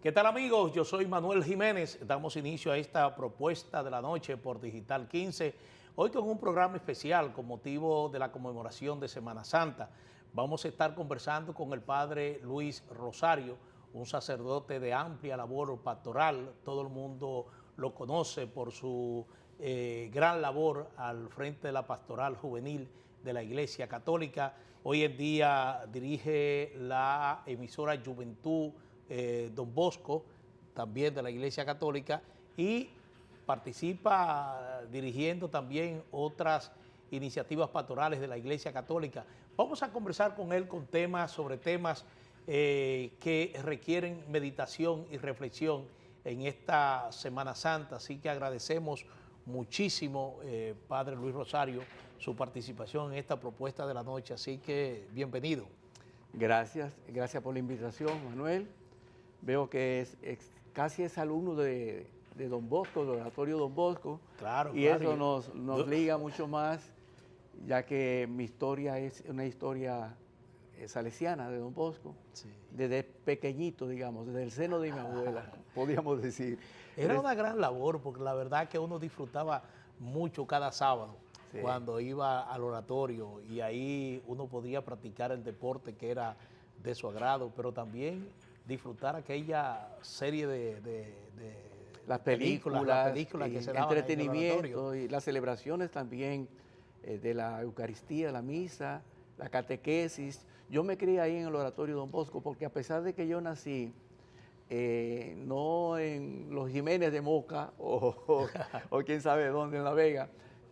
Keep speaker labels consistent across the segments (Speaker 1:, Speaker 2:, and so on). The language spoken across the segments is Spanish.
Speaker 1: ¿Qué tal amigos? Yo soy Manuel Jiménez. Damos inicio a esta propuesta de la noche por Digital 15. Hoy con un programa especial con motivo de la conmemoración de Semana Santa. Vamos a estar conversando con el padre Luis Rosario, un sacerdote de amplia labor pastoral. Todo el mundo lo conoce por su gran labor al frente de la pastoral juvenil de la Iglesia Católica. Hoy en día dirige la emisora Juventud Don Bosco, también de la Iglesia Católica, y participa dirigiendo también otras iniciativas pastorales de la Iglesia Católica. Vamos a conversar con él sobre temas que requieren meditación y reflexión en esta Semana Santa, así que agradecemos muchísimo, Padre Luis Rosario, su participación en esta propuesta de la noche, así que bienvenido.
Speaker 2: Gracias por la invitación, Manuel. Veo que casi es alumno de Don Bosco, del Oratorio Don Bosco.
Speaker 1: Claro,
Speaker 2: y
Speaker 1: claro.
Speaker 2: Eso nos liga mucho más, ya que mi historia es una historia salesiana de Don Bosco. Sí. Desde pequeñito, digamos, desde el seno de mi abuela, podríamos decir.
Speaker 1: Era una gran labor, porque la verdad que uno disfrutaba mucho cada sábado. Sí. Cuando iba al oratorio, y ahí uno podía practicar el deporte que era de su agrado, pero también disfrutar aquella serie de
Speaker 2: las películas
Speaker 1: que se
Speaker 2: daban entretenimiento y las celebraciones también de la Eucaristía, la misa, la catequesis. Yo me crié ahí en el Oratorio Don Bosco porque a pesar de que yo nací no en los Jiménez de Moca o quién sabe dónde, en La Vega,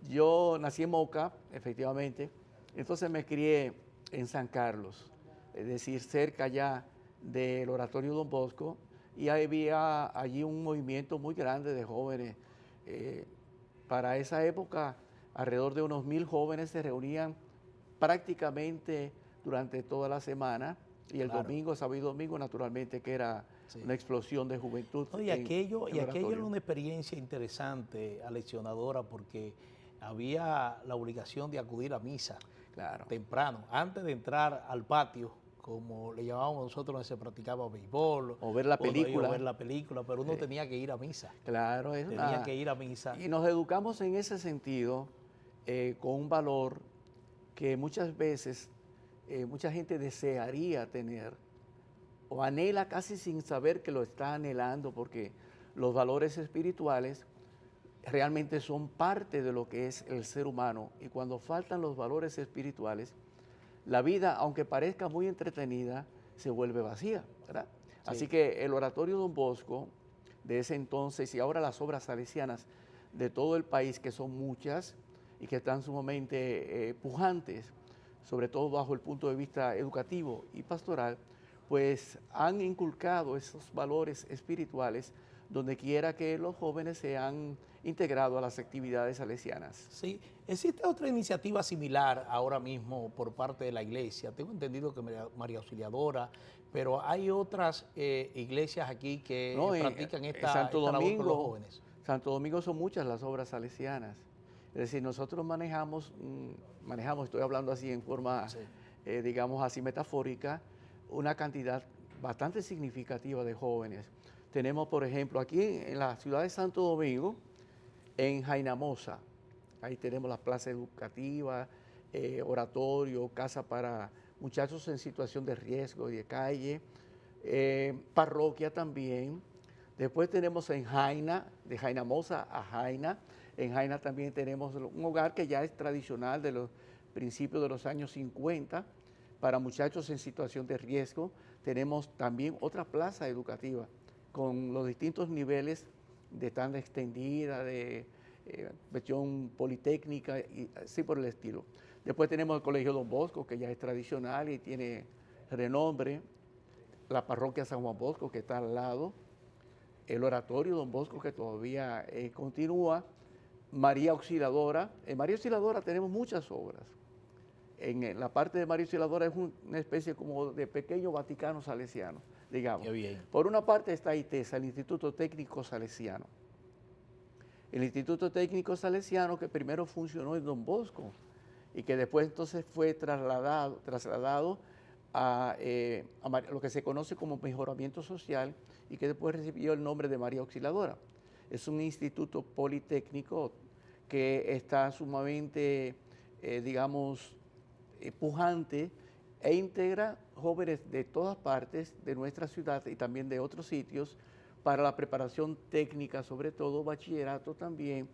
Speaker 2: yo nací en Moca, efectivamente, entonces me crié en San Carlos, es decir, cerca ya del Oratorio Don Bosco, y había allí un movimiento muy grande de jóvenes. Para esa época, alrededor de unos 1000 jóvenes se reunían prácticamente durante toda la semana, y el domingo, sábado y domingo, naturalmente, que era una explosión de juventud.
Speaker 1: No, y aquello era una experiencia interesante, aleccionadora, porque había la obligación de acudir a misa temprano, antes de entrar al patio, como le llamábamos nosotros, donde se practicaba béisbol.
Speaker 2: O ver la película.
Speaker 1: O ver la película, pero uno tenía que ir a misa.
Speaker 2: Claro.
Speaker 1: Tenía que ir a misa.
Speaker 2: Y nos educamos en ese sentido con un valor que muchas veces mucha gente desearía tener o anhela casi sin saber que lo está anhelando, porque los valores espirituales realmente son parte de lo que es el ser humano, y cuando faltan los valores espirituales, la vida, aunque parezca muy entretenida, se vuelve vacía, ¿verdad? Sí. Así que el Oratorio Don Bosco de ese entonces, y ahora las obras salesianas de todo el país, que son muchas y que están sumamente pujantes, sobre todo bajo el punto de vista educativo y pastoral, pues han inculcado esos valores espirituales donde quiera que los jóvenes se han integrado a las actividades salesianas.
Speaker 1: Sí, existe otra iniciativa similar ahora mismo por parte de la iglesia. Tengo entendido que María Auxiliadora, pero hay otras iglesias aquí que practican esta labor con los jóvenes.
Speaker 2: Santo Domingo son muchas las obras salesianas. Es decir, nosotros manejamos, estoy hablando así en forma, digamos así, metafórica, una cantidad bastante significativa de jóvenes. Tenemos, por ejemplo, aquí en la ciudad de Santo Domingo, en Jainamosa, ahí tenemos la plaza educativa, oratorio, casa para muchachos en situación de riesgo y de calle, parroquia también. Después tenemos en Jaina, de Jainamosa a Jaina. En Jaina también tenemos un hogar que ya es tradicional de los principios de los años 50 para muchachos en situación de riesgo. Tenemos también otra plaza educativa con los distintos niveles de tanda extendida, de versión politécnica y así por el estilo. Después tenemos el Colegio Don Bosco, que ya es tradicional y tiene renombre, la parroquia San Juan Bosco, que está al lado, el Oratorio Don Bosco, que todavía continúa, María Auxiliadora. En María Auxiliadora tenemos muchas obras. En la parte de María Auxiliadora es una especie como de pequeño Vaticano salesiano, digamos.
Speaker 1: Qué bien.
Speaker 2: Por una parte está ITESA, el Instituto Técnico Salesiano. El Instituto Técnico Salesiano, que primero funcionó en Don Bosco y que después entonces fue trasladado lo que se conoce como mejoramiento social y que después recibió el nombre de María Auxiliadora. Es un instituto politécnico que está sumamente, digamos, pujante e integra jóvenes de todas partes de nuestra ciudad y también de otros sitios para la preparación técnica, sobre todo bachillerato también.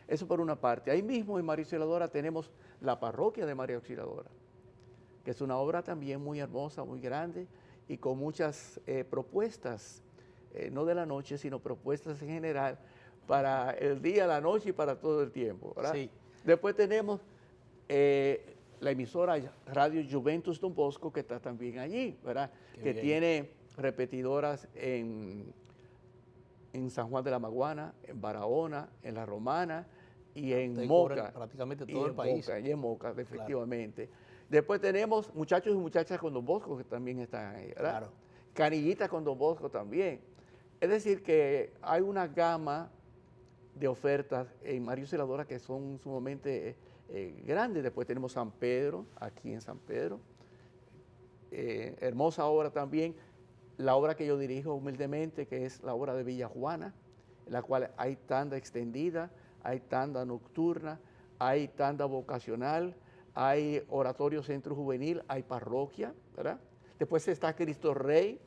Speaker 2: Eso por una parte. Ahí mismo en María Auxiliadora tenemos la parroquia de María Auxiliadora, que es una obra también muy hermosa, muy grande y con muchas propuestas, no de la noche, sino propuestas en general para el día, la noche y para todo el tiempo, ¿verdad?
Speaker 1: Sí.
Speaker 2: Después tenemos la emisora Radio Juventus Don Bosco, que está también allí, ¿verdad? Que tiene repetidoras en San Juan de la Maguana, en Barahona, en La Romana y en Moca.
Speaker 1: Prácticamente todo el país.
Speaker 2: Y en Moca, efectivamente. Claro. Después tenemos muchachos y muchachas con Don Bosco, que también están ahí, ¿verdad? Claro. Canillitas con Don Bosco también. Es decir, que hay una gama de ofertas en María Auxiliadora que son sumamente grandes. Después tenemos San Pedro, aquí en San Pedro. Hermosa obra también. La obra que yo dirijo humildemente, que es la obra de Villa Juana, en la cual hay tanda extendida, hay tanda nocturna, hay tanda vocacional, hay oratorio centro juvenil, hay parroquia, ¿verdad? Después está Cristo Rey,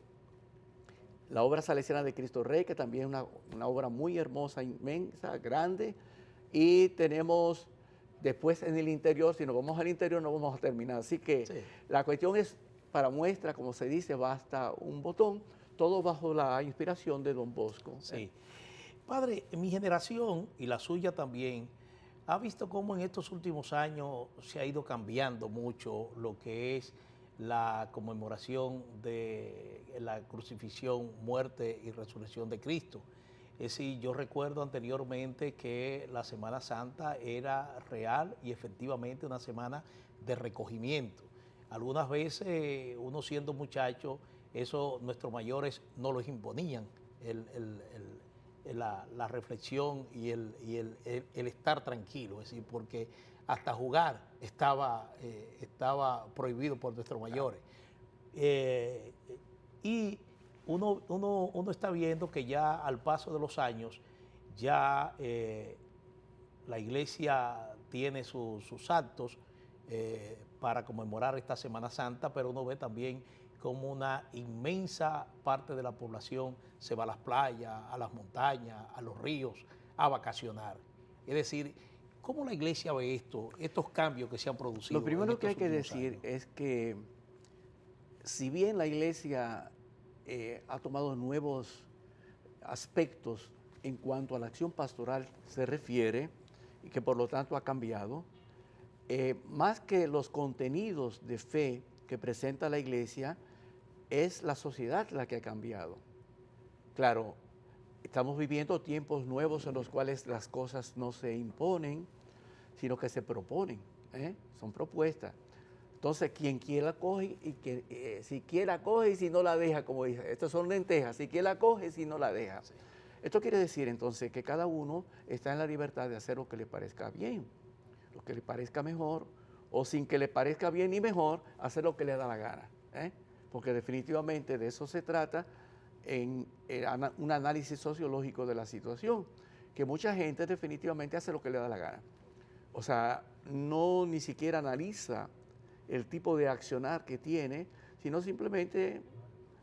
Speaker 2: la obra salesiana de Cristo Rey, que también es una obra muy hermosa, inmensa, grande. Y tenemos después en el interior, si nos vamos al interior no vamos a terminar. Así que sí, la cuestión es, para muestra, como se dice, basta un botón, todo bajo la inspiración de Don Bosco.
Speaker 1: Sí. Padre, mi generación y la suya también ha visto cómo en estos últimos años se ha ido cambiando mucho lo que es la conmemoración de la crucifixión, muerte y resurrección de Cristo. Es decir, yo recuerdo anteriormente que la Semana Santa era real y efectivamente una semana de recogimiento. Algunas veces, uno siendo muchacho, eso nuestros mayores no los imponían, la reflexión y el estar tranquilo, es decir, porque hasta jugar estaba prohibido por nuestros mayores. Y uno está viendo que ya al paso de los años, ya la iglesia tiene sus actos para conmemorar esta Semana Santa, pero uno ve también como una inmensa parte de la población se va a las playas, a las montañas, a los ríos, a vacacionar. Es decir, ¿cómo la iglesia ve estos cambios que se han producido?
Speaker 2: Lo primero que hay que decir es que si bien la iglesia ha tomado nuevos aspectos en cuanto a la acción pastoral se refiere, y que por lo tanto ha cambiado, más que los contenidos de fe que presenta la iglesia, es la sociedad la que ha cambiado. Claro, estamos viviendo tiempos nuevos en los cuales las cosas no se imponen, sino que se proponen, son propuestas. Entonces, quien quiera coge y si quiera coge y si no la deja, como dice, estas son lentejas, si quiera coge y si no la deja. Sí. Esto quiere decir entonces que cada uno está en la libertad de hacer lo que le parezca bien, lo que le parezca mejor, o sin que le parezca bien ni mejor, hacer lo que le da la gana. Porque definitivamente de eso se trata en un análisis sociológico de la situación, que mucha gente definitivamente hace lo que le da la gana. O sea, no ni siquiera analiza el tipo de accionar que tiene, sino simplemente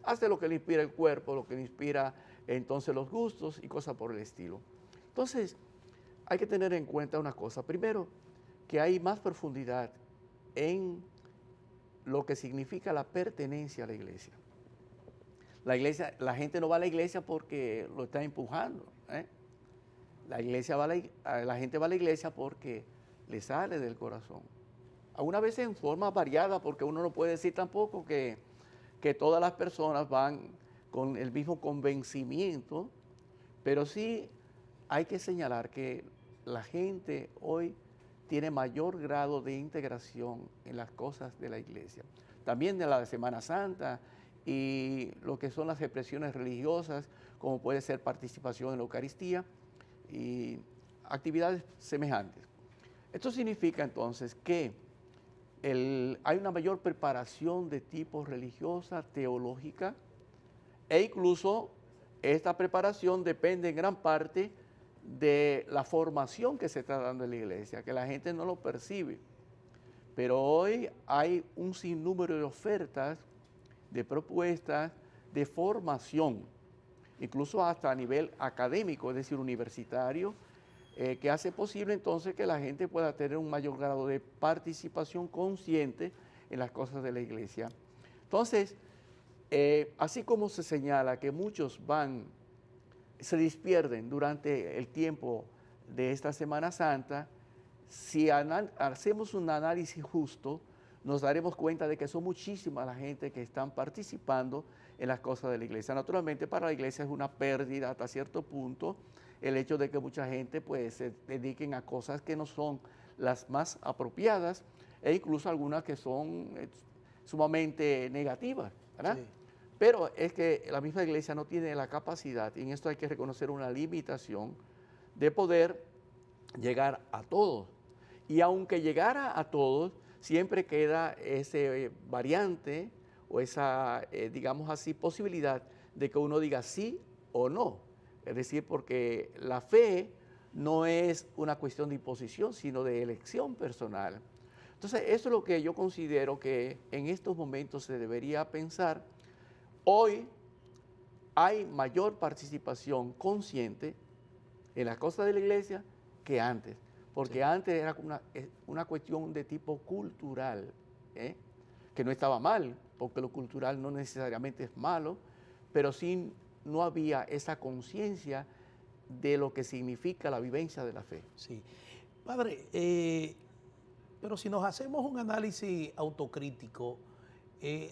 Speaker 2: hace lo que le inspira el cuerpo, lo que le inspira entonces los gustos y cosas por el estilo. Entonces, hay que tener en cuenta una cosa. Primero, que hay más profundidad en lo que significa la pertenencia a la iglesia. La gente no va a la iglesia porque lo está empujando. La gente va a la iglesia porque le sale del corazón. Algunas veces en forma variada, porque uno no puede decir tampoco que todas las personas van con el mismo convencimiento, pero sí hay que señalar que la gente hoy tiene mayor grado de integración en las cosas de la iglesia. También de la Semana Santa y lo que son las expresiones religiosas, como puede ser participación en la Eucaristía y actividades semejantes. Esto significa entonces que hay una mayor preparación de tipo religiosa, teológica, e incluso esta preparación depende en gran parte de la formación que se está dando en la iglesia, que la gente no lo percibe. Pero hoy hay un sinnúmero de ofertas, de propuestas, de formación, incluso hasta a nivel académico, es decir, universitario, que hace posible entonces que la gente pueda tener un mayor grado de participación consciente en las cosas de la iglesia. Entonces, así como se señala que muchos se despierden durante el tiempo de esta Semana Santa, si hacemos un análisis justo, nos daremos cuenta de que son muchísimas la gente que están participando en las cosas de la iglesia. Naturalmente, para la iglesia es una pérdida hasta cierto punto el hecho de que mucha gente pues se dediquen a cosas que no son las más apropiadas e incluso algunas que son sumamente negativas, ¿verdad? Sí. Pero es que la misma iglesia no tiene la capacidad, y en esto hay que reconocer una limitación, de poder llegar a todos. Y aunque llegara a todos, siempre queda ese variante o esa, digamos así, posibilidad de que uno diga sí o no. Es decir, porque la fe no es una cuestión de imposición, sino de elección personal. Entonces, eso es lo que yo considero que en estos momentos se debería pensar. Hoy hay mayor participación consciente en las cosas de la iglesia que antes, porque sí, antes era una cuestión de tipo cultural, que no estaba mal, porque lo cultural no necesariamente es malo, pero sí no había esa conciencia de lo que significa la vivencia de la fe.
Speaker 1: Sí. Padre, pero si nos hacemos un análisis autocrítico,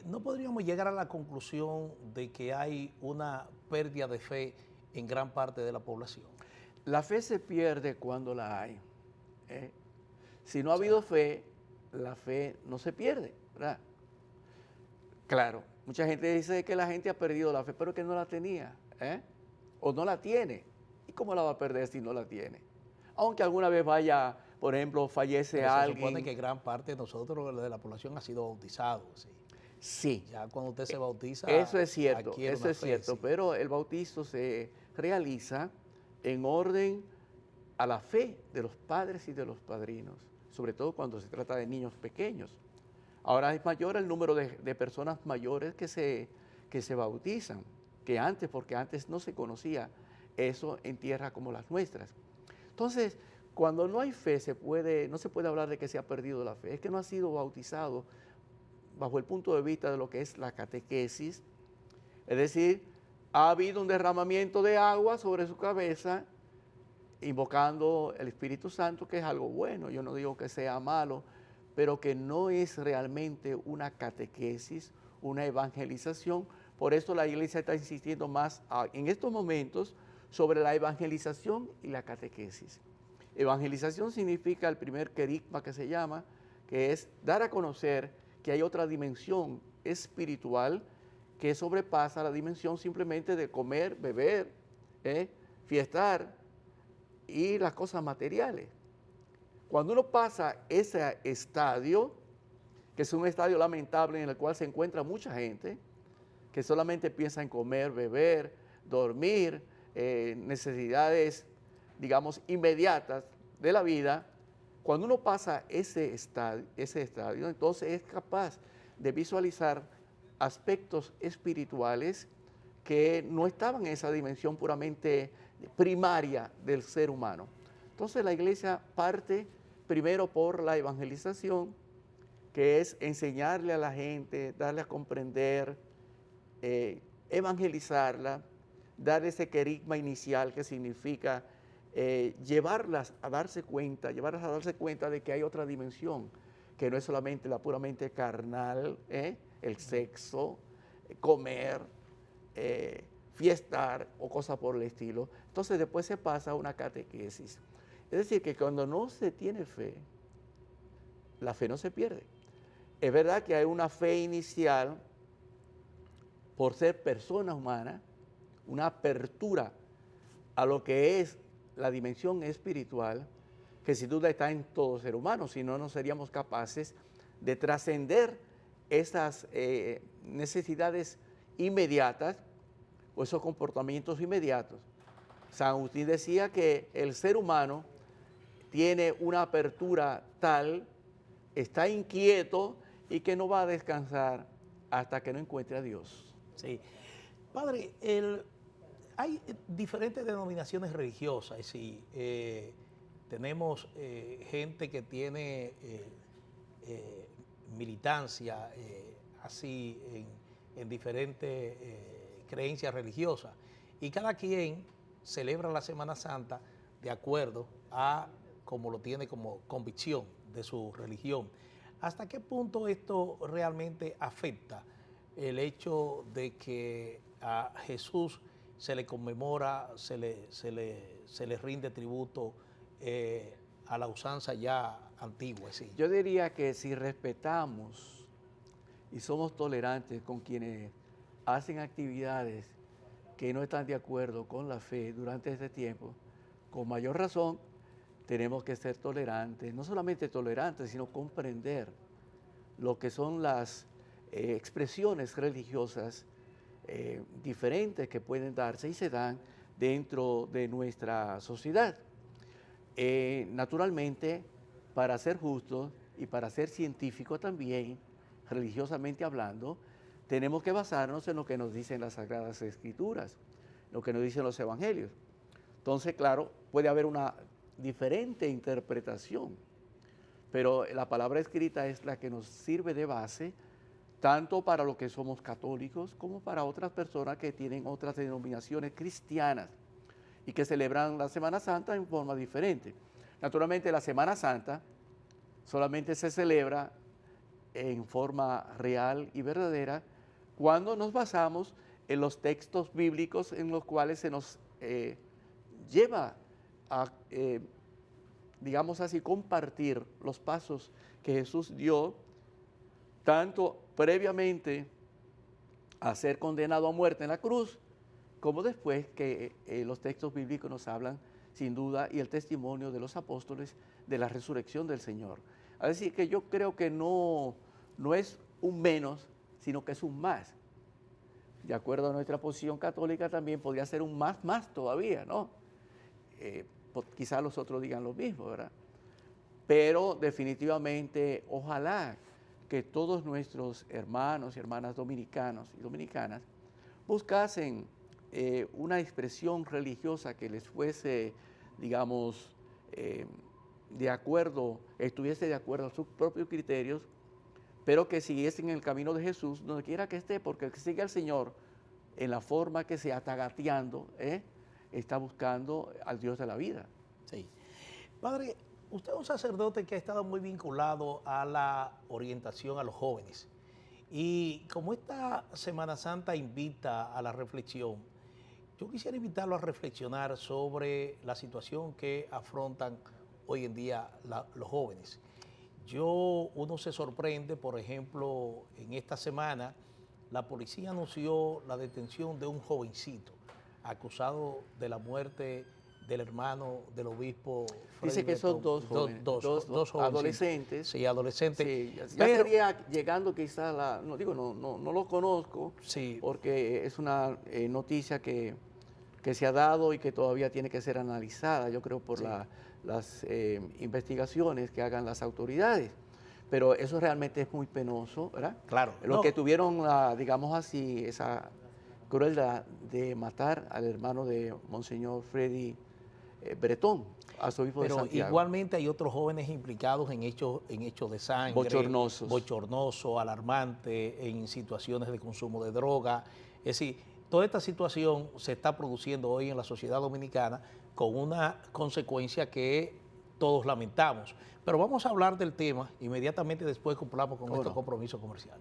Speaker 1: ¿no podríamos llegar a la conclusión de que hay una pérdida de fe en gran parte de la población?
Speaker 2: La fe se pierde cuando la hay. Si no ha habido fe, la fe no se pierde, ¿verdad? Claro, mucha gente dice que la gente ha perdido la fe, pero que no la tenía, o no la tiene. ¿Y cómo la va a perder si no la tiene? Aunque alguna vez vaya, por ejemplo, fallece alguien.
Speaker 1: Se supone que gran parte de nosotros, de la población, ha sido bautizado. Sí.
Speaker 2: Sí.
Speaker 1: Ya cuando usted se bautiza.
Speaker 2: Eso es cierto, sí, pero el bautizo se realiza en orden a la fe de los padres y de los padrinos, sobre todo cuando se trata de niños pequeños. Ahora es mayor el número de personas mayores que se bautizan que antes, porque antes no se conocía eso en tierras como las nuestras. Entonces, cuando no hay fe, no se puede hablar de que se ha perdido la fe, es que no ha sido bautizado bajo el punto de vista de lo que es la catequesis, es decir, ha habido un derramamiento de agua sobre su cabeza, invocando el Espíritu Santo, que es algo bueno, yo no digo que sea malo, pero que no es realmente una catequesis, una evangelización. Por eso la iglesia está insistiendo más en estos momentos sobre la evangelización y la catequesis. Evangelización significa el primer querigma que se llama, que es dar a conocer que hay otra dimensión espiritual que sobrepasa la dimensión simplemente de comer, beber, fiestar y las cosas materiales. Cuando uno pasa ese estadio, que es un estadio lamentable en el cual se encuentra mucha gente, que solamente piensa en comer, beber, dormir, necesidades, digamos, inmediatas de la vida, cuando uno pasa ese estadio, entonces es capaz de visualizar aspectos espirituales que no estaban en esa dimensión puramente primaria del ser humano. Entonces la iglesia parte primero por la evangelización, que es enseñarle a la gente, darle a comprender, evangelizarla, dar ese querigma inicial que significa llevarlas a darse cuenta de que hay otra dimensión, que no es solamente la puramente carnal, el sexo, comer, fiestar o cosas por el estilo. Entonces después se pasa a una catequesis. Es decir, que cuando no se tiene fe, la fe no se pierde. Es verdad que hay una fe inicial por ser persona humana, una apertura a lo que es la dimensión espiritual, que sin duda está en todo ser humano, si no, no seríamos capaces de trascender esas necesidades inmediatas o esos comportamientos inmediatos. San Agustín decía que el ser humano tiene una apertura tal, está inquieto y que no va a descansar hasta que no encuentre a Dios.
Speaker 1: Sí. Padre, hay diferentes denominaciones religiosas, es decir, tenemos gente que tiene militancia así en diferentes creencias religiosas, y cada quien celebra la Semana Santa de acuerdo a como lo tiene como convicción de su religión. ¿Hasta qué punto esto realmente afecta el hecho de que a Jesús se le conmemora, se le rinde tributo a la usanza ya antigua? ¿Sí?
Speaker 2: Yo diría que si respetamos y somos tolerantes con quienes hacen actividades que no están de acuerdo con la fe durante este tiempo, con mayor razón tenemos que ser tolerantes, no solamente tolerantes, sino comprender lo que son las expresiones religiosas diferentes que pueden darse y se dan dentro de nuestra sociedad. Naturalmente, para ser justos y para ser científicos también, religiosamente hablando, tenemos que basarnos en lo que nos dicen las Sagradas Escrituras, lo que nos dicen los Evangelios. Entonces, claro, puede haber una diferente interpretación, pero la palabra escrita es la que nos sirve de base tanto para los que somos católicos como para otras personas que tienen otras denominaciones cristianas y que celebran la Semana Santa en forma diferente. Naturalmente, la Semana Santa solamente se celebra en forma real y verdadera cuando nos basamos en los textos bíblicos en los cuales se nos lleva a, digamos así, compartir los pasos que Jesús dio, tanto previamente a ser condenado a muerte en la cruz, como después que los textos bíblicos nos hablan, sin duda, y el testimonio de los apóstoles de la resurrección del Señor. Es decir, que yo creo que no es un menos, sino que es un más. De acuerdo a nuestra posición católica también podría ser un más todavía, ¿no? Quizás los otros digan lo mismo, ¿verdad? Pero definitivamente, ojalá que todos nuestros hermanos y hermanas dominicanos y dominicanas buscasen una expresión religiosa que les fuese, digamos, de acuerdo, estuviese de acuerdo a sus propios criterios, pero que siguiesen en el camino de Jesús, donde quiera que esté, porque el que sigue al Señor en la forma que sea, tagateando, está buscando al Dios de la vida.
Speaker 1: Sí. Padre, usted es un sacerdote que ha estado muy vinculado a la orientación a los jóvenes. Y como esta Semana Santa invita a la reflexión, yo quisiera invitarlo a reflexionar sobre la situación que afrontan hoy en día los jóvenes. Uno se sorprende, por ejemplo, en esta semana, la policía anunció la detención de un jovencito acusado de la muerte del hermano del obispo Freddy
Speaker 2: Dice que son dos jóvenes, dos adolescentes.
Speaker 1: Sí, adolescentes. Sí,
Speaker 2: ya estaría llegando quizá no lo conozco, sí, porque es una noticia que se ha dado y que todavía tiene que ser analizada, yo creo, por las investigaciones que hagan las autoridades. Pero eso realmente es muy penoso, ¿verdad?
Speaker 1: Claro.
Speaker 2: Los que tuvieron, digamos así, esa crueldad de matar al hermano de Monseñor Freddy Bretón, arzobispo de Santiago.
Speaker 1: Pero igualmente hay otros jóvenes implicados en hechos de sangre. Bochornoso, alarmante, en situaciones de consumo de droga. Es decir, toda esta situación se está produciendo hoy en la sociedad dominicana con una consecuencia que todos lamentamos. Pero vamos a hablar del tema inmediatamente después que cumplamos con nuestro compromiso comercial.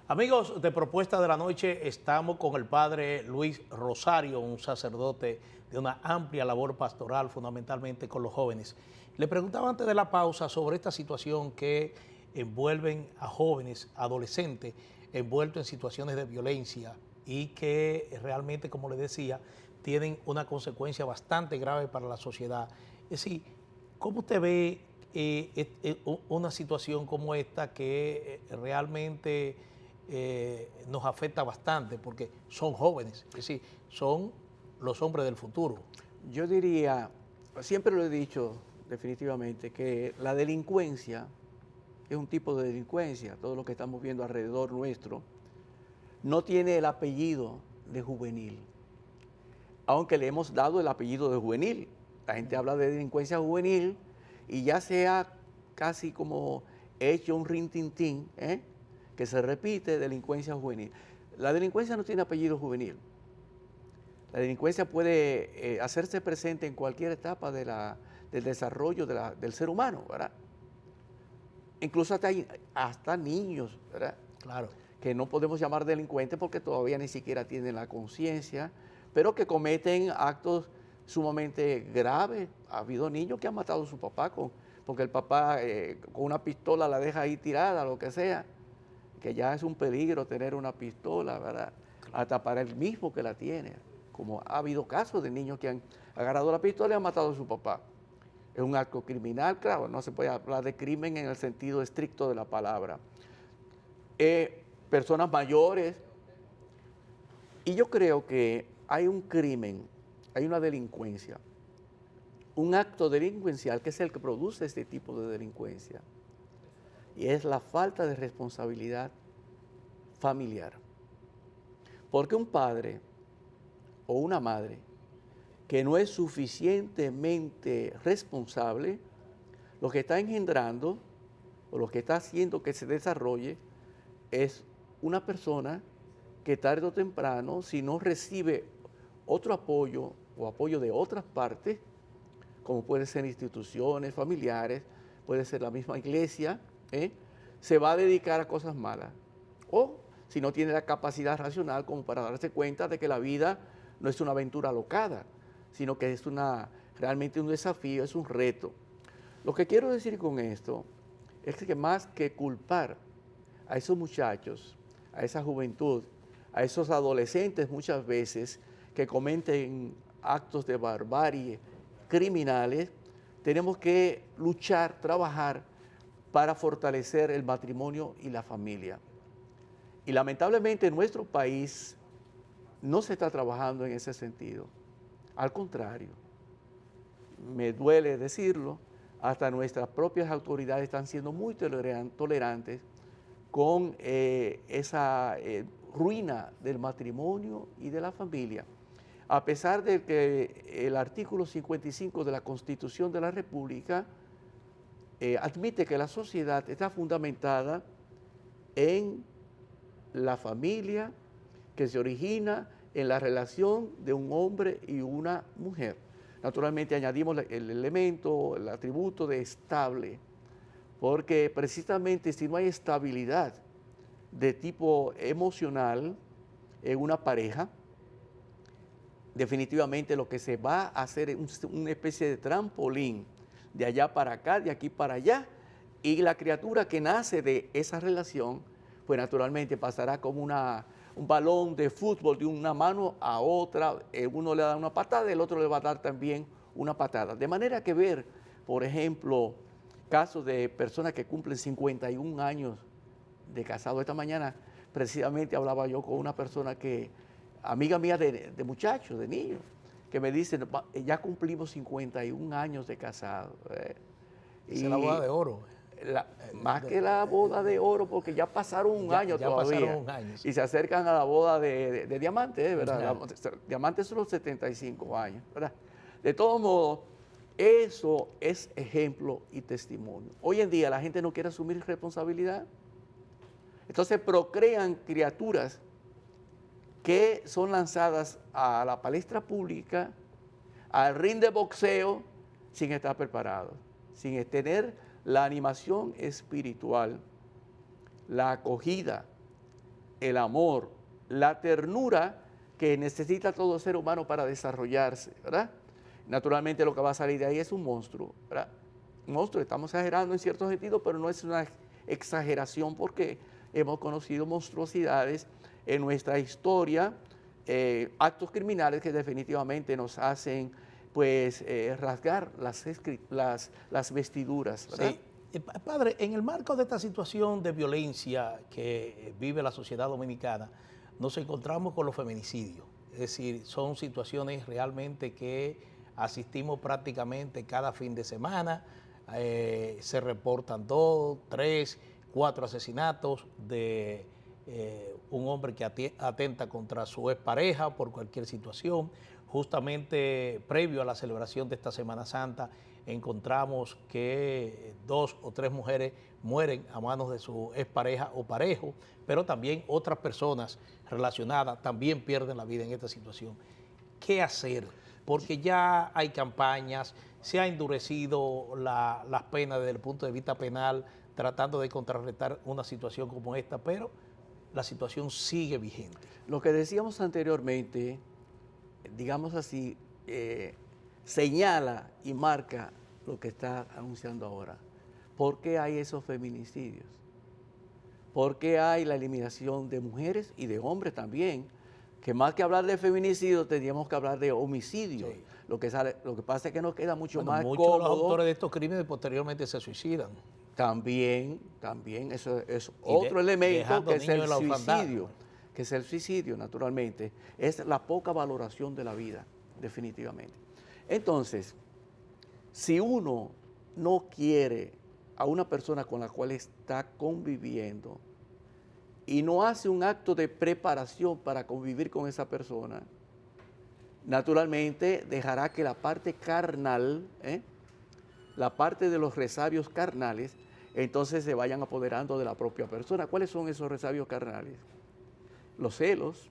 Speaker 1: Amigos de Propuesta de la Noche, estamos con el padre Luis Rosario, un sacerdote de una amplia labor pastoral, fundamentalmente con los jóvenes. Le preguntaba antes de la pausa sobre esta situación que envuelven a jóvenes, adolescentes, envueltos en situaciones de violencia y que realmente, como le decía, tienen una consecuencia bastante grave para la sociedad. Es decir, ¿cómo usted ve una situación como esta que realmente nos afecta bastante porque son jóvenes, es decir, son los hombres del futuro?
Speaker 2: Yo diría, siempre lo he dicho definitivamente, que la delincuencia es un tipo de delincuencia, todo lo que estamos viendo alrededor nuestro, no tiene el apellido de juvenil, aunque le hemos dado el apellido de juvenil. La gente habla de delincuencia juvenil y ya se ha casi como hecho un rintintín, que se repite, delincuencia juvenil. La delincuencia no tiene apellido juvenil. La delincuencia puede hacerse presente en cualquier etapa del desarrollo del ser humano, ¿verdad? Incluso hasta niños, ¿verdad?
Speaker 1: Claro.
Speaker 2: Que no podemos llamar delincuentes porque todavía ni siquiera tienen la conciencia, pero que cometen actos sumamente graves. Ha habido niños que han matado a su papá porque el papá con una pistola la deja ahí tirada, lo que sea, que ya es un peligro tener una pistola, ¿verdad? Hasta para el mismo que la tiene. Como ha habido casos de niños que han agarrado la pistola y han matado a su papá. Es un acto criminal, claro, no se puede hablar de crimen en el sentido estricto de la palabra. Personas mayores. Y yo creo que hay un crimen, hay una delincuencia, un acto delincuencial que es el que produce este tipo de delincuencia. Y es la falta de responsabilidad familiar. Porque un padre o una madre que no es suficientemente responsable, lo que está engendrando o lo que está haciendo que se desarrolle es una persona que tarde o temprano, si no recibe otro apoyo o apoyo de otras partes, como puede ser instituciones familiares, puede ser la misma iglesia, se va a dedicar a cosas malas. O si no tiene la capacidad racional como para darse cuenta de que la vida no es una aventura alocada, sino que es realmente un desafío, es un reto. Lo que quiero decir con esto es que más que culpar a esos muchachos, a esa juventud, a esos adolescentes muchas veces que cometen actos de barbarie criminales, tenemos que luchar, trabajar para fortalecer el matrimonio y la familia. Y lamentablemente en nuestro país no se está trabajando en ese sentido. Al contrario, me duele decirlo, hasta nuestras propias autoridades están siendo muy tolerantes con esa ruina del matrimonio y de la familia. A pesar de que el artículo 55 de la Constitución de la República admite que la sociedad está fundamentada en la familia que se origina en la relación de un hombre y una mujer. Naturalmente añadimos el elemento, el atributo de estable, porque precisamente si no hay estabilidad de tipo emocional en una pareja, definitivamente lo que se va a hacer es una especie de trampolín de allá para acá, de aquí para allá, y la criatura que nace de esa relación, pues naturalmente pasará como un balón de fútbol de una mano a otra, uno le da una patada, el otro le va a dar también una patada. De manera que ver, por ejemplo, casos de personas que cumplen 51 años de casado. Esta mañana precisamente hablaba yo con una persona amiga mía de muchachos, de niños, que me dice, ya cumplimos 51 años de casado.
Speaker 1: Es la boda de oro.
Speaker 2: Más que la boda de oro, porque ya pasaron un año todavía.
Speaker 1: Pasaron un año, sí.
Speaker 2: Y se acercan a la boda de diamante, ¿verdad? Diamante son los 75 años, ¿verdad? De todos modos, eso es ejemplo y testimonio. Hoy en día la gente no quiere asumir responsabilidad. Entonces procrean criaturas que son lanzadas a la palestra pública, al ring de boxeo, sin estar preparados, sin tener la animación espiritual, la acogida, el amor, la ternura que necesita todo ser humano para desarrollarse, ¿verdad? Naturalmente lo que va a salir de ahí es un monstruo, ¿verdad? Un monstruo, estamos exagerando en cierto sentido, pero no es una exageración porque hemos conocido monstruosidades en nuestra historia, actos criminales que definitivamente nos hacen pues rasgar las vestiduras, ¿verdad?
Speaker 1: Sí. Padre, en el marco de esta situación de violencia que vive la sociedad dominicana, nos encontramos con los feminicidios. Es decir, son situaciones realmente que asistimos prácticamente cada fin de semana. Se reportan 2, 3, 4 asesinatos de un hombre que atenta contra su expareja por cualquier situación. Justamente previo a la celebración de esta Semana Santa, encontramos que 2 o 3 mujeres mueren a manos de su expareja o parejo, pero también otras personas relacionadas también pierden la vida en esta situación. ¿Qué hacer? Porque ya hay campañas, se ha endurecido las penas desde el punto de vista penal, tratando de contrarrestar una situación como esta, pero la situación sigue vigente.
Speaker 2: Lo que decíamos anteriormente, digamos así, señala y marca lo que está anunciando ahora. ¿Por qué hay esos feminicidios? ¿Por qué hay la eliminación de mujeres y de hombres también? Que más que hablar de feminicidio, tendríamos que hablar de homicidio. Sí. Lo que pasa es que nos queda mucho más
Speaker 1: muchos
Speaker 2: cómodo.
Speaker 1: Muchos de los autores de estos crímenes posteriormente se suicidan.
Speaker 2: También, eso es otro elemento que es el suicidio. Que es el suicidio, naturalmente. Es la poca valoración de la vida, definitivamente. Entonces, si uno no quiere a una persona con la cual está conviviendo y no hace un acto de preparación para convivir con esa persona, naturalmente dejará que la parte carnal, la parte de los resabios carnales, entonces se vayan apoderando de la propia persona. ¿Cuáles son esos resabios carnales? Los celos,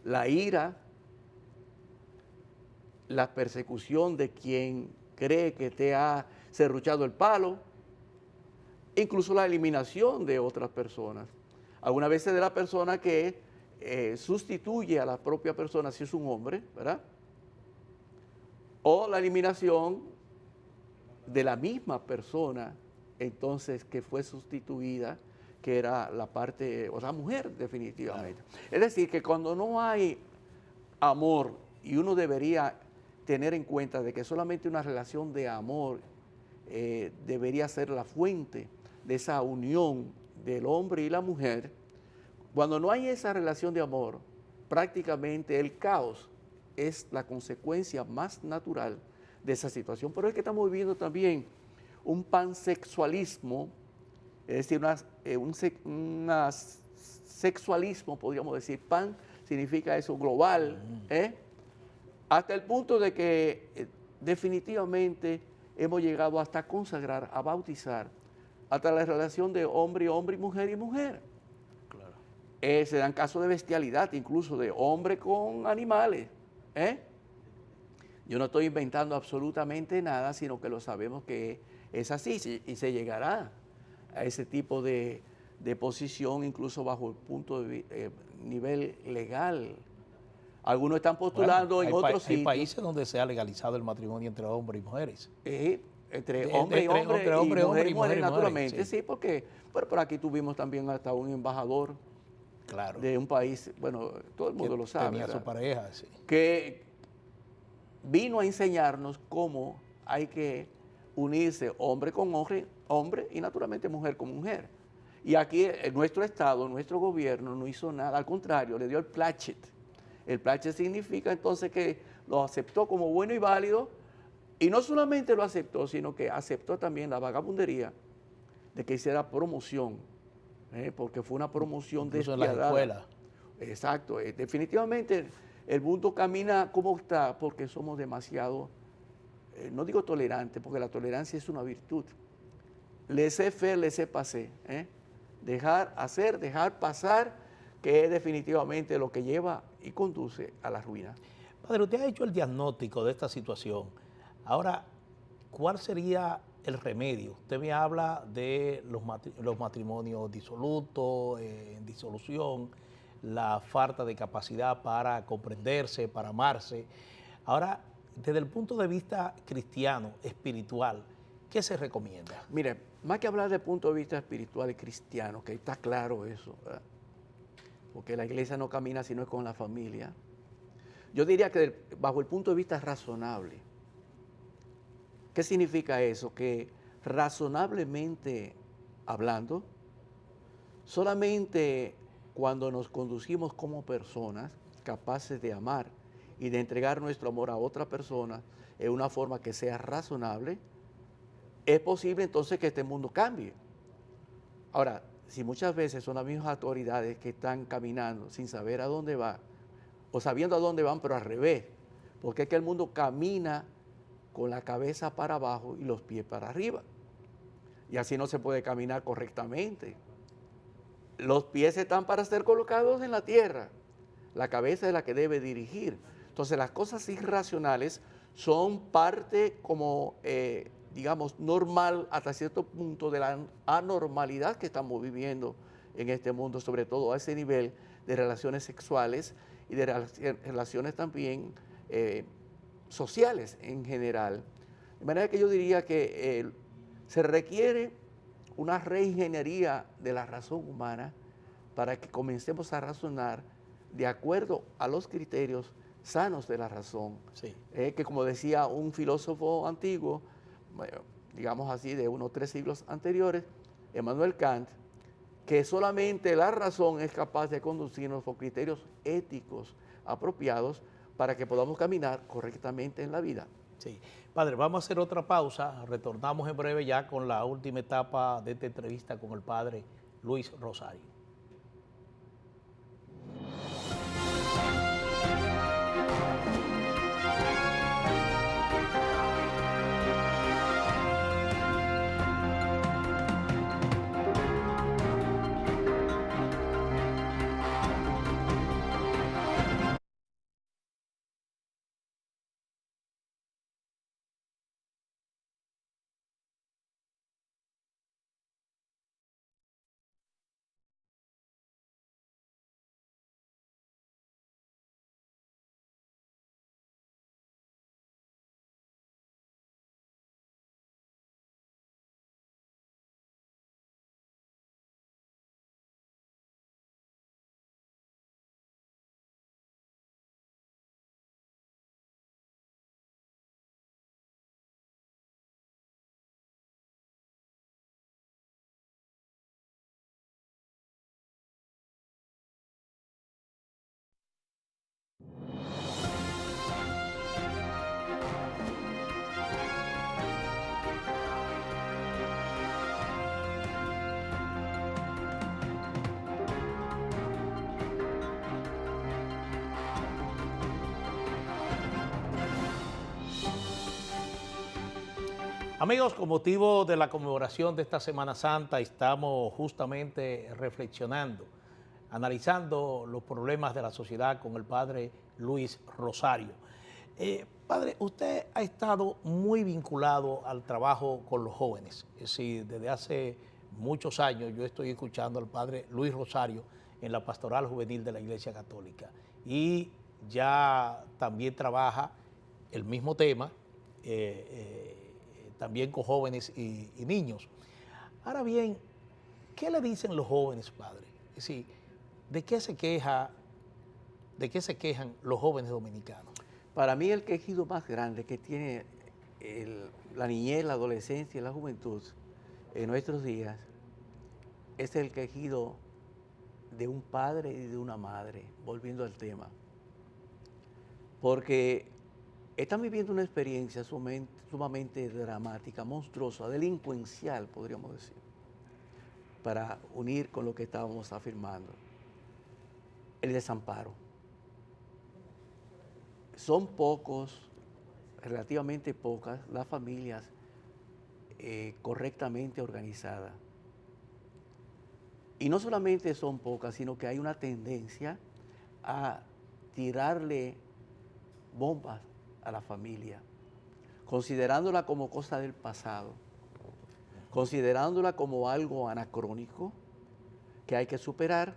Speaker 2: la ira, la persecución de quien cree que te ha serruchado el palo, incluso la eliminación de otras personas. Algunas veces de la persona que sustituye a la propia persona si es un hombre, ¿verdad? O la eliminación de la misma persona, entonces, que fue sustituida, que era la parte, o sea, mujer, definitivamente. Claro. Es decir, que cuando no hay amor, y uno debería tener en cuenta de que solamente una relación de amor debería ser la fuente de esa unión del hombre y la mujer, cuando no hay esa relación de amor, prácticamente el caos es la consecuencia más natural de esa situación. Pero es que estamos viviendo también un pansexualismo, es decir, un sexualismo, podríamos decir. Pan significa eso, global, hasta el punto de que definitivamente hemos llegado hasta a consagrar, a bautizar, hasta la relación de hombre y mujer y mujer. Claro. Se dan casos de bestialidad, incluso de hombre con animales. Yo no estoy inventando absolutamente nada, sino que lo sabemos que es así y se llegará a ese tipo de posición, incluso bajo el punto de nivel legal. Algunos están postulando en otros sitios.
Speaker 1: Hay países donde se ha legalizado el matrimonio entre hombres y mujeres.
Speaker 2: Entre hombre y mujer, naturalmente, sí, porque por aquí tuvimos también hasta un embajador de un país, bueno, todo el mundo lo sabe.
Speaker 1: Tenía su pareja, sí.
Speaker 2: Que vino a enseñarnos cómo hay que unirse hombre con hombre y naturalmente mujer con mujer. Y aquí nuestro Estado, nuestro gobierno no hizo nada, al contrario, le dio el plachet. El plachet significa entonces que lo aceptó como bueno y válido, y no solamente lo aceptó, sino que aceptó también la vagabundería de que hiciera promoción, porque fue una promoción despiadada.
Speaker 1: En las escuelas.
Speaker 2: Exacto, definitivamente el mundo camina como está porque somos demasiado, no digo tolerantes, porque la tolerancia es una virtud. Laissez-faire, laissez-passer, dejar hacer, dejar pasar, que es definitivamente lo que lleva y conduce a la ruina.
Speaker 1: Padre, usted ha hecho el diagnóstico de esta situación. Ahora, ¿cuál sería el remedio. Usted me habla de los matrimonios disolutos, en disolución, la falta de capacidad para comprenderse, para amarse. Ahora, desde el punto de vista cristiano, espiritual, ¿qué se recomienda?
Speaker 2: Mire, más que hablar de punto de vista espiritual y cristiano, que está claro eso, ¿verdad? Porque la iglesia no camina si no es con la familia. Yo diría que bajo el punto de vista razonable, ¿qué significa eso? Que razonablemente hablando, solamente cuando nos conducimos como personas capaces de amar y de entregar nuestro amor a otra persona en una forma que sea razonable, es posible entonces que este mundo cambie. Ahora, si muchas veces son las mismas autoridades que están caminando sin saber a dónde va, o sabiendo a dónde van, pero al revés, porque es que el mundo camina con la cabeza para abajo y los pies para arriba. Y así no se puede caminar correctamente. Los pies están para ser colocados en la tierra. La cabeza es la que debe dirigir. Entonces las cosas irracionales son parte como, digamos, normal hasta cierto punto de la anormalidad que estamos viviendo en este mundo, sobre todo a ese nivel de relaciones sexuales y de relaciones también sociales en general. De manera que yo diría que se requiere una reingeniería de la razón humana para que comencemos a razonar de acuerdo a los criterios sanos de la razón.
Speaker 1: Sí.
Speaker 2: Que como decía un filósofo antiguo, digamos así, de unos 3 siglos anteriores, Emmanuel Kant, que solamente la razón es capaz de conducirnos por criterios éticos apropiados para que podamos caminar correctamente en la vida.
Speaker 1: Sí. Padre, vamos a hacer otra pausa. Retornamos en breve ya con la última etapa de esta entrevista con el padre Luis Rosario. Amigos, con motivo de la conmemoración de esta Semana Santa, estamos justamente reflexionando, analizando los problemas de la sociedad con el padre Luis Rosario. Padre, usted ha estado muy vinculado al trabajo con los jóvenes. Es decir, desde hace muchos años yo estoy escuchando al padre Luis Rosario en la Pastoral Juvenil de la Iglesia Católica. Y ya también trabaja el mismo tema, también con jóvenes y niños. Ahora bien, ¿qué le dicen los jóvenes, padre? Es decir, ¿de qué se quejan los jóvenes dominicanos?
Speaker 2: Para mí el quejido más grande que tiene la niñez, la adolescencia y la juventud en nuestros días es el quejido de un padre y de una madre, volviendo al tema. Porque están viviendo una experiencia sumamente dramática, monstruosa, delincuencial, podríamos decir, para unir con lo que estábamos afirmando. El desamparo. Son pocos, relativamente pocas, las familias correctamente organizadas. Y no solamente son pocas, sino que hay una tendencia a tirarle bombas a la familia, considerándola como cosa del pasado. considerándola como algo anacrónico que hay que superar.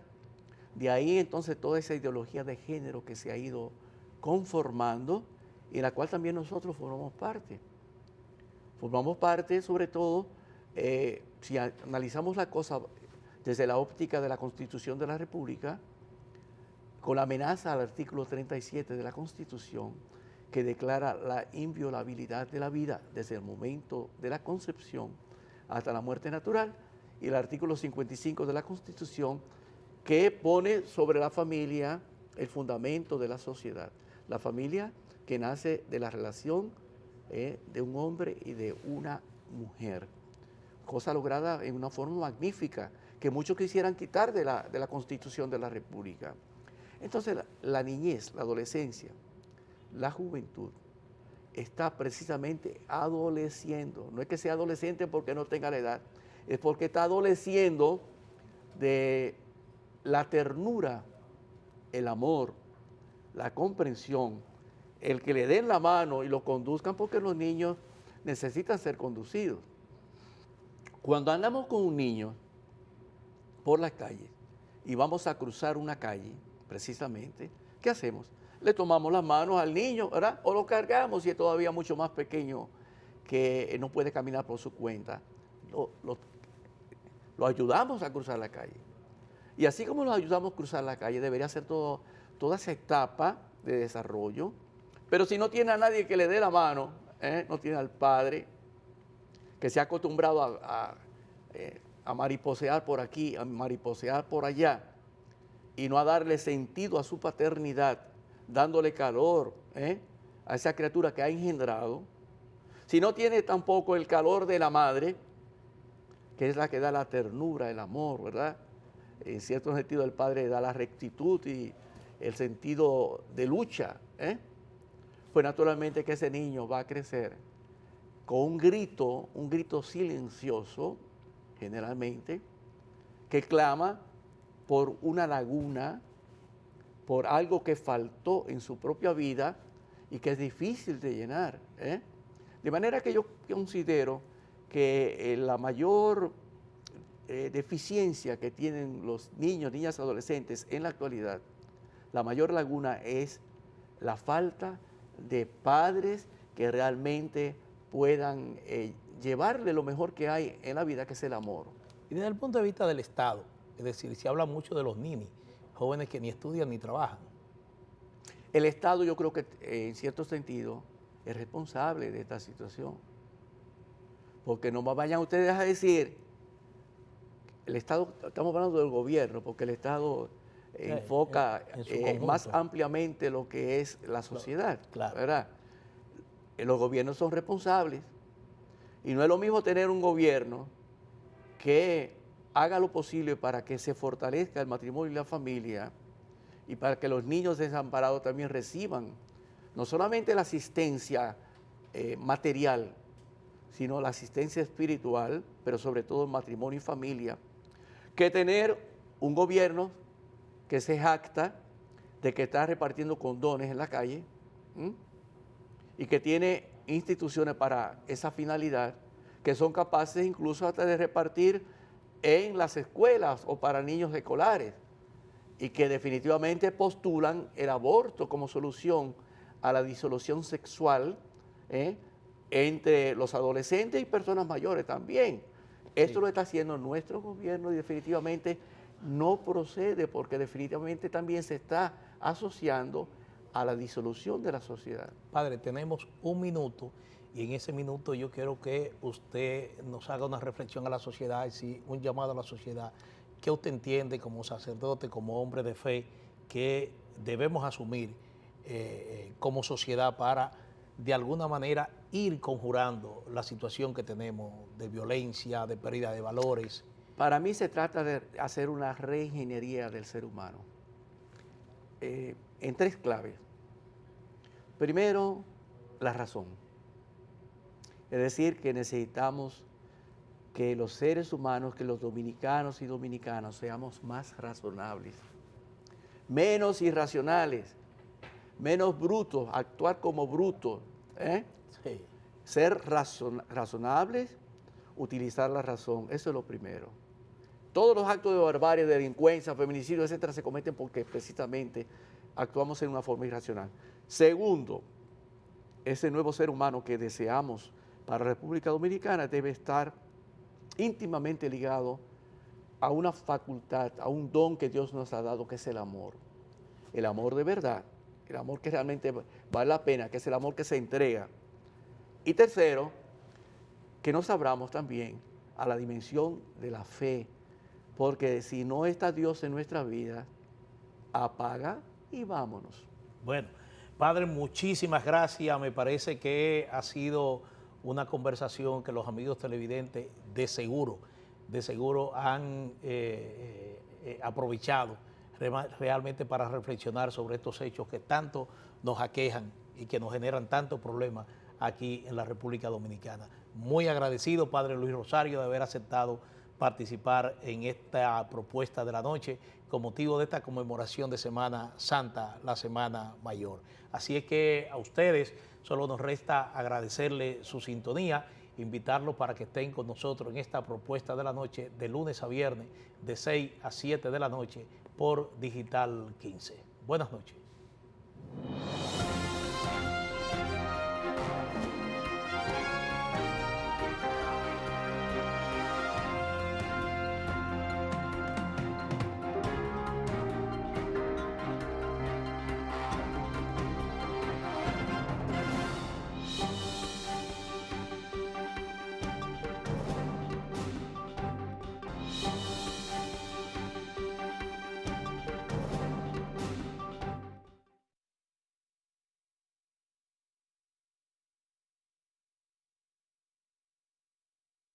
Speaker 2: De ahí entonces toda esa ideología de género que se ha ido conformando y en la cual también nosotros formamos parte. Formamos parte sobre todo, si analizamos la cosa desde la óptica de la Constitución de la República, con la amenaza al artículo 37 de la Constitución, que declara la inviolabilidad de la vida desde el momento de la concepción hasta la muerte natural, y el artículo 55 de la Constitución, que pone sobre la familia el fundamento de la sociedad. La familia que nace de la relación de un hombre y de una mujer. Cosa lograda en una forma magnífica, que muchos quisieran quitar de la Constitución de la República. Entonces, la niñez, la adolescencia, la juventud, está precisamente adoleciendo. No es que sea adolescente porque no tenga la edad, es porque está adoleciendo de la ternura, el amor, la comprensión, el que le den la mano y lo conduzcan, porque los niños necesitan ser conducidos. Cuando andamos con un niño por la calle y vamos a cruzar una calle, precisamente, ¿qué hacemos? Le tomamos las manos al niño, ¿verdad? O lo cargamos si es todavía mucho más pequeño que no puede caminar por su cuenta. Lo ayudamos a cruzar la calle. Y así como lo ayudamos a cruzar la calle, debería ser toda esa etapa de desarrollo. Pero si no tiene a nadie que le dé la mano, no tiene al padre, que se ha acostumbrado a mariposear por aquí, a mariposear por allá, y no a darle sentido a su paternidad, dándole calor a esa criatura que ha engendrado. Si no tiene tampoco el calor de la madre, que es la que da la ternura, el amor, ¿verdad? En cierto sentido el padre da la rectitud y el sentido de lucha, pues naturalmente que ese niño va a crecer con un grito silencioso, generalmente, que clama por una laguna, por algo que faltó en su propia vida y que es difícil de llenar. De manera que yo considero que la mayor deficiencia que tienen los niños, niñas, adolescentes en la actualidad, la mayor laguna es la falta de padres que realmente puedan llevarle lo mejor que hay en la vida, que es el amor.
Speaker 1: Y desde el punto de vista del Estado, es decir, se habla mucho de los ninis, jóvenes que ni estudian ni trabajan.
Speaker 2: El Estado, yo creo que en cierto sentido es responsable de esta situación. Porque no vayan ustedes a decir, el Estado, estamos hablando del gobierno, porque el Estado enfoca más ampliamente lo que es la sociedad,
Speaker 1: claro.
Speaker 2: ¿verdad? Los gobiernos son responsables y no es lo mismo tener un gobierno que haga lo posible para que se fortalezca el matrimonio y la familia y para que los niños desamparados también reciban no solamente la asistencia material, sino la asistencia espiritual, pero sobre todo en matrimonio y familia, que tener un gobierno que se jacta de que está repartiendo condones en la calle y que tiene instituciones para esa finalidad, que son capaces incluso hasta de repartir en las escuelas o para niños escolares, y que definitivamente postulan el aborto como solución a la disolución sexual entre los adolescentes y personas mayores también. Esto lo está haciendo nuestro gobierno y definitivamente no procede, porque definitivamente también se está asociando a la disolución de la sociedad.
Speaker 1: Padre, tenemos un minuto y en ese minuto yo quiero que usted nos haga una reflexión a la sociedad, un llamado a la sociedad. ¿Qué usted entiende como sacerdote, como hombre de fe, que debemos asumir como sociedad para de alguna manera ir conjurando la situación que tenemos de violencia, de pérdida de valores?
Speaker 2: Para mí se trata de hacer una reingeniería del ser humano en tres claves. Primero, la razón. Es decir, que necesitamos que los seres humanos, que los dominicanos y dominicanas seamos más razonables, menos irracionales, menos brutos, actuar como brutos,
Speaker 1: Sí.
Speaker 2: ser razonables, utilizar la razón. Eso es lo primero. Todos los actos de barbarie, de delincuencia, feminicidio, etcétera, se cometen porque precisamente actuamos en una forma irracional. Segundo, ese nuevo ser humano que deseamos para la República Dominicana debe estar íntimamente ligado a una facultad, a un don que Dios nos ha dado, que es el amor. El amor de verdad, el amor que realmente vale la pena, que es el amor que se entrega. Y tercero, que nos abramos también a la dimensión de la fe, porque si no está Dios en nuestra vida, apaga y vámonos.
Speaker 1: Bueno, Padre, muchísimas gracias. Me parece que ha sido una conversación que los amigos televidentes de seguro han aprovechado realmente para reflexionar sobre estos hechos que tanto nos aquejan y que nos generan tantos problemas aquí en la República Dominicana. Muy agradecido, Padre Luis Rosario, de haber aceptado participar en esta propuesta de la noche con motivo de esta conmemoración de Semana Santa, la Semana Mayor. Así es que a ustedes solo nos resta agradecerle su sintonía, invitarlos para que estén con nosotros en esta propuesta de la noche de lunes a viernes de 6 a 7 de la noche por Digital 15. Buenas noches.